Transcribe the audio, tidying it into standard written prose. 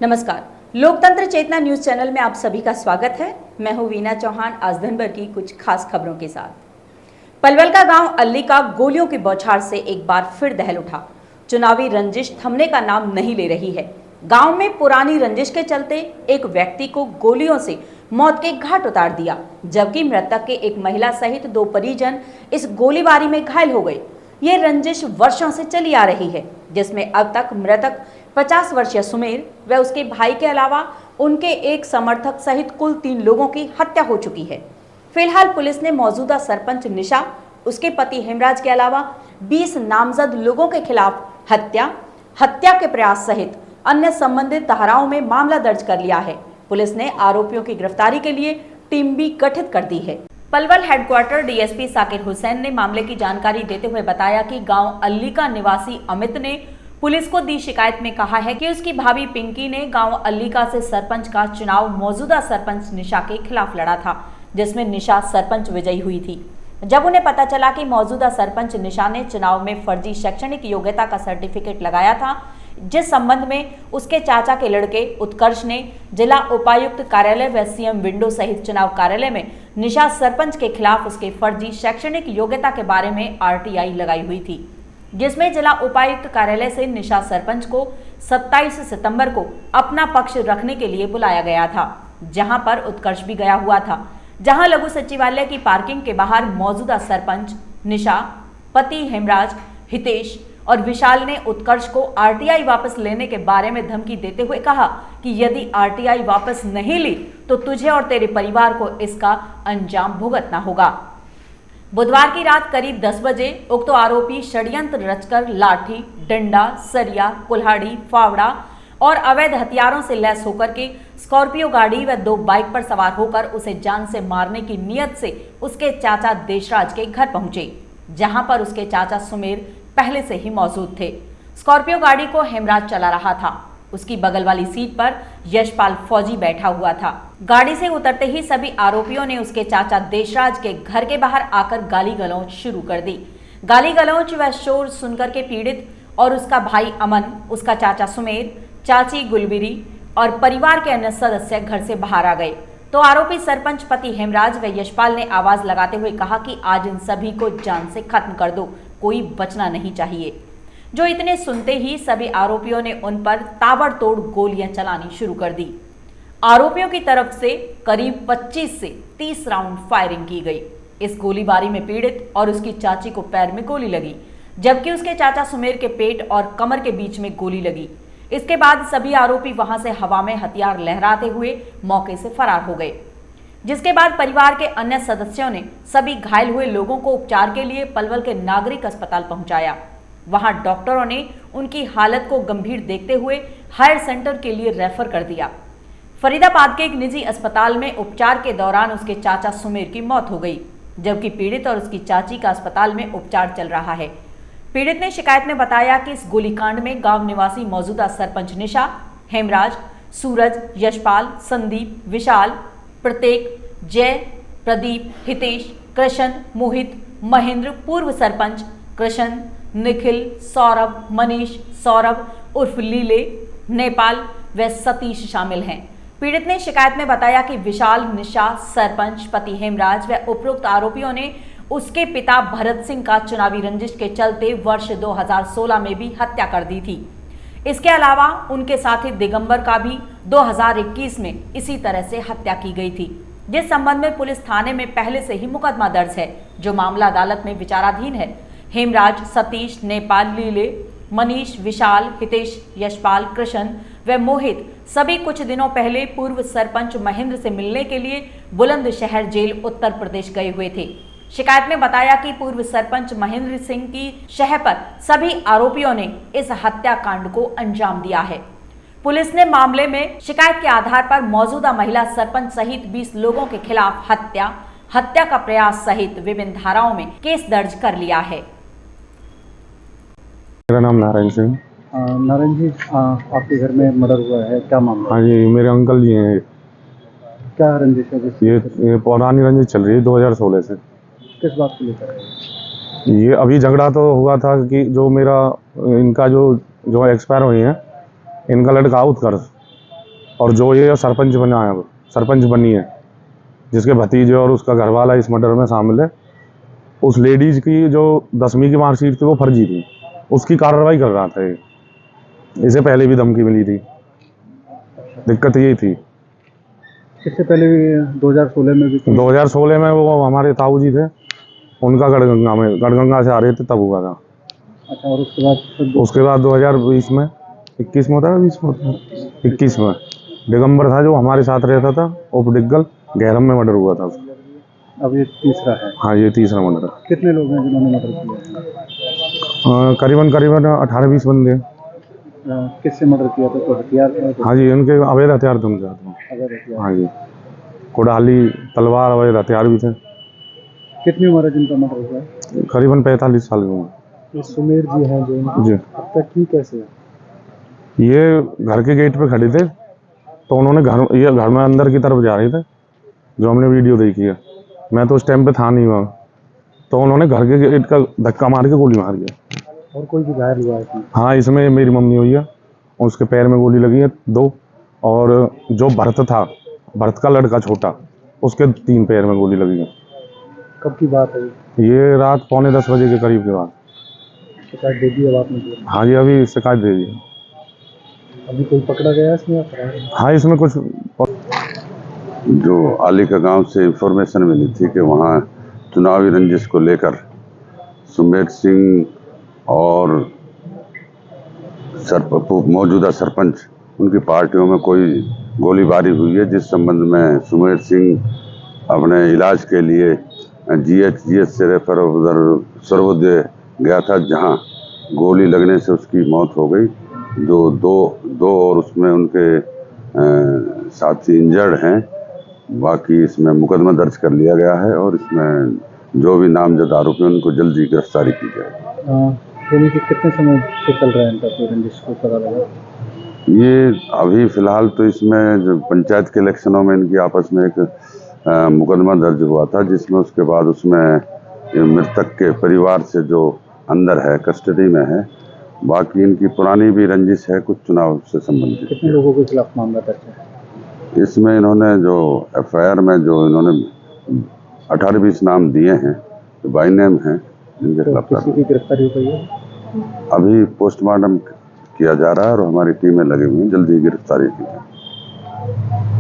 नमस्कार, लोकतंत्र चेतना news channel में आप सभी का स्वागत है। मैं हूं वीना चौहान। आज दिन भर की कुछ खास खबरों के साथ। पलवल का गांव अल्ली का गोलियों की बौछार से एक बार फिर दहल उठा। चुनावी रंजिश थमने का नाम नहीं ले रही है। गांव में पुरानी रंजिश के चलते एक व्यक्ति को गोलियों से मौत के घाट उतार दिया, जबकि मृतक के एक महिला सहित 2 परिजन इस गोलीबारी में घायल हो गए। ये रंजिश वर्षों से चली आ रही है, जिसमें अब तक मृतक 50 वर्षीय सुमेर व उसके भाई के अलावा उनके एक समर्थक सहित कुल 3 लोगों की हत्या हो चुकी है। फिलहाल पुलिस ने मौजूदा सरपंच निशा, उसके पति हेमराज के अलावा 20 नामजद लोगों के खिलाफ हत्या के प्रयास सहित अन्य संबंधित धाराओं में मामला दर्ज कर लिया है। पुलिस ने आरोपियों की गिरफ्तारी के लिए टीम भी गठित कर दी है। पलवल हेडक्वार्टर डीएसपी साकिर हुसैन ने मामले की जानकारी देते हुए बताया कि गांव अल्ली का निवासी अमित ने पुलिस को दी शिकायत में कहा है कि उसकी भाभी पिंकी ने गांव अल्लीका से सरपंच का चुनाव मौजूदा सरपंच निशा के खिलाफ लड़ा था, जिसमें निशा सरपंच विजयी हुई थी। जब उन्हें पता चला कि मौजूदा सरपंच निशा ने चुनाव में फर्जी शैक्षणिक योग्यता का सर्टिफिकेट लगाया था, जिस संबंध में उसके चाचा के लड़के उत्कर्ष ने जिला उपायुक्त कार्यालय व सीएम विंडो सहित चुनाव कार्यालय में निशा सरपंच के खिलाफ उसके फर्जी शैक्षणिक योग्यता के बारे में आरटीआई लगाई हुई थी, जिसमें जिला उपायुक्त कार्यालय से निशा सरपंच को 27 सितंबर को अपना पक्ष रखने के लिए बुलाया गया था, जहां पर उत्कर्ष भी गया हुआ था। जहां लघु सचिवालय की पार्किंग के बाहर मौजूदा सरपंच निशा, पति हेमराज, हितेश और विशाल ने उत्कर्ष को आरटीआई वापस लेने के बारे में धमकी देते हुए कहा कि यदि आरटीआई वापस नहीं ली तो तुझे और तेरे परिवार को इसका अंजाम भुगतना होगा। बुधवार की रात करीब 10 बजे उक्त आरोपी षड्यंत्र रचकर लाठी, डंडा, सरिया, कुल्हाड़ी, फावड़ा और अवैध हथियारों से लैस होकर के स्कॉर्पियो गाड़ी व 2 बाइक पर सवार होकर उसे जान से मारने की नियत से उसके चाचा देशराज के घर पहुंचे, जहां पर उसके चाचा सुमेर पहले से ही मौजूद थे। स्कॉर्पियो गाड़ी को हेमराज चला रहा था। उसकी बगल वाली सीट पर यशपाल फौजी बैठा हुआ था। गाड़ी से उतरते ही सभी आरोपियों ने उसके चाचा देशराज के घर के बाहर आकर गाली गलौज शुरू कर दी। गाली गलौज व शोर सुनकर के पीड़ित और उसका भाई अमन, उसका चाचा सुमेर, चाची गुलबिरी और परिवार के अन्य सदस्य घर से बाहर आ गए। तो आरोपी सरपंच पति हेमराज व यशपाल ने आवाज लगाते हुए कहा कि आज इन सभी को जान से खत्म कर दो, कोई बचना नहीं चाहिए। जो इतने सुनते ही सभी आरोपियों ने उन पर ताबड़तोड़ गोलियां चलानी शुरू कर दी। आरोपियों की तरफ से करीब 25 से 30 राउंड फायरिंग की गई। इस गोलीबारी में पीड़ित और उसकी चाची को पैर में गोली लगी, जबकि उसके चाचा सुमेर के पेट और कमर के बीच में गोली लगी। इसके बाद सभी आरोपी वहां से हवा में हथियार लहराते हुए मौके से फरार हो गए, जिसके बाद परिवार के अन्य सदस्यों ने सभी घायल हुए लोगों को उपचार के लिए पलवल के नागरिक अस्पताल पहुंचाया। वहां डॉक्टरों ने उनकी हालत को गंभीर देखते हुए हायर सेंटर के लिए रेफर कर दिया। फरीदाबाद के एक निजी अस्पताल में उपचार के दौरान उसके चाचा सुमेर की मौत हो गई, जबकि पीड़ित और उसकी चाची का अस्पताल में उपचार चल रहा है। पीड़ित ने शिकायत में बताया कि इस गोलीकांड में गांव निवासी मौजूदा सरपंच निशा, हेमराज, सूरज, यशपाल, संदीप, विशाल, प्रत्येक, जय, प्रदीप, हितेश, कृष्ण, मोहित, महेंद्र, पूर्व सरपंच कृष्ण, निखिल, सौरभ, मनीष, सौरभ उर्फ लीले, नेपाल व सतीश शामिल हैं। पीड़ित ने शिकायत में बताया कि विशाल, निशा, सरपंच पति हेमराज व उपरोक्त आरोपियों ने उसके पिता भरत सिंह का चुनावी रंजिश के चलते वर्ष 2016 में भी हत्या कर दी थी। इसके अलावा उनके साथी दिगंबर का भी 2021 में इसी तरह से हत्या की गई थी, जिस संबंध में पुलिस थाने में पहले से ही मुकदमा दर्ज है, जो मामला अदालत में विचाराधीन है। हेमराज, सतीश, नेपाल, लीले, मनीष, विशाल, हितेश, यशपाल, कृष्ण व मोहित सभी कुछ दिनों पहले पूर्व सरपंच महेंद्र से मिलने के लिए बुलंदशहर जेल उत्तर प्रदेश गए हुए थे। शिकायत में बताया कि पूर्व सरपंच महेंद्र सिंह की शह पर सभी आरोपियों ने इस हत्याकांड को अंजाम दिया है। पुलिस ने मामले में शिकायत के आधार पर मौजूदा महिला सरपंच सहित 20 लोगों के खिलाफ हत्या का प्रयास सहित विभिन्न धाराओं में केस दर्ज कर लिया है। मेरा नाम नारायण सिंह। नारायण जी, आपके घर में मर्डर हुआ है, क्या मामला? हाँ जी, मेरे अंकल जी हैं। क्या रंजिश है? ये पुरानी रंजिश चल रही है 2016 से। किस बात को लेकर है? ये अभी झगड़ा तो हुआ था कि जो इनका जो एक्सपायर हुई है, इनका लड़का उत्कर्ष, और जो ये सरपंच बना है, सरपंच बनी है, जिसके भतीजे और उसका घरवाला इस मर्डर में शामिल है, उस लेडीज की जो 10वीं की मार्कशीट थी वो फर्जी थी, उसकी कार्रवाई कर रहा था ये। इसे पहले भी धमकी मिली थी, दिक्कत यही थी। इससे पहले भी 2016 में भी 2016 में वो हमारे ताऊ जी थे, उनका गढ़गंगा से आ रहे थे तब हुआ था। अच्छा, और उसके बाद 2020 में 21 में होता है, 20 में होता है, 21 में दिगंबर था जो हमारे साथ रहता था, उप डिग्गल गैरम में मर्डर हुआ था उसका। अब ये तीसरा है। हाँ, ये तीसरा मर्डर है। कितने लोग हैं जिन्होंने मर्डर किया? करीबन 18-20 बंदे। किससे मर्डर किया था? तो हथियार? हाँ जी, उनके अवैध हथियार थे उनके हाथ में। अवैध हथियार? हाँ जी, कुड़ाली, तलवार, अवैध हथियार भी थे। कितनी उम्र है जिनका मर्डर हुआ है? करीबन 45 साल की उम्र। ये सुमेर जी हैं जो जी, अब तक की कैसे है? ये घर के गेट पे खड़े थे, तो उन्होंने ये घर में अंदर की तरफ जा रहे थे, जो हमने वीडियो देखी है। मैं तो उस टाइम पे था नहीं वहाँ, तो उन्होंने घर के गेट का धक्का मार के गोली मारी है। और कोई भी घायल हुआ है इसमें? हाँ, इसमें मेरी मम्मी हुई है, उसके पैर में गोली लगी है 2, और जो भरत था, भरत का लड़का छोटा, उसके 3 पैर में गोली लगी है। कब की बात है? ये रात 9:45 बजे के करीब के बाद। शिकायत दे दी है आपने? हाँ जी, अभी शिकायत दे दी है। अभी कोई पकड़ा गया है इसमें या फरार है? हाँ, इसमें कुछ जो आली का गांव से इंफॉर्मेशन मिली थी कि वहाँ चुनावी रंजिश को लेकर सुमेर सिंह और मौजूदा सरपंच उनकी पार्टियों में कोई गोलीबारी हुई है, जिस संबंध में सुमेर सिंह अपने इलाज के लिए जीएच से रेफर उधर सर्वोदय गया था, जहां गोली लगने से उसकी मौत हो गई। जो दो और उसमें उनके साथी इंजर्ड हैं। बाकी इसमें मुकदमा दर्ज कर लिया गया है और इसमें जो भी नामजद आरोपी हैं उनको जल्दी गिरफ्तारी की जाएगी। कितने समय से चल रहा है इनका रंजिश को पता लगा? ये अभी फिलहाल तो इसमें जो पंचायत के इलेक्शनों में इनकी आपस में एक मुकदमा दर्ज हुआ था, जिसमें उसके बाद उसमें मृतक के परिवार से जो अंदर है, कस्टडी में है। बाकी इनकी पुरानी भी रंजिश है कुछ चुनाव से संबंधित। कितने लोगों के खिलाफ मामला दर्ज है? इसमें इन्होंने जो एफआईआर में जो इन्होंने 18-20 नाम दिए हैं, जो बाई नेम हैं, जिनके खिलाफ किसी की गिरफ्तारी हो गई है? अभी पोस्टमार्टम किया जा रहा है और हमारी टीमें लगी हुई हैं, जल्दी गिरफ्तारी की जाए।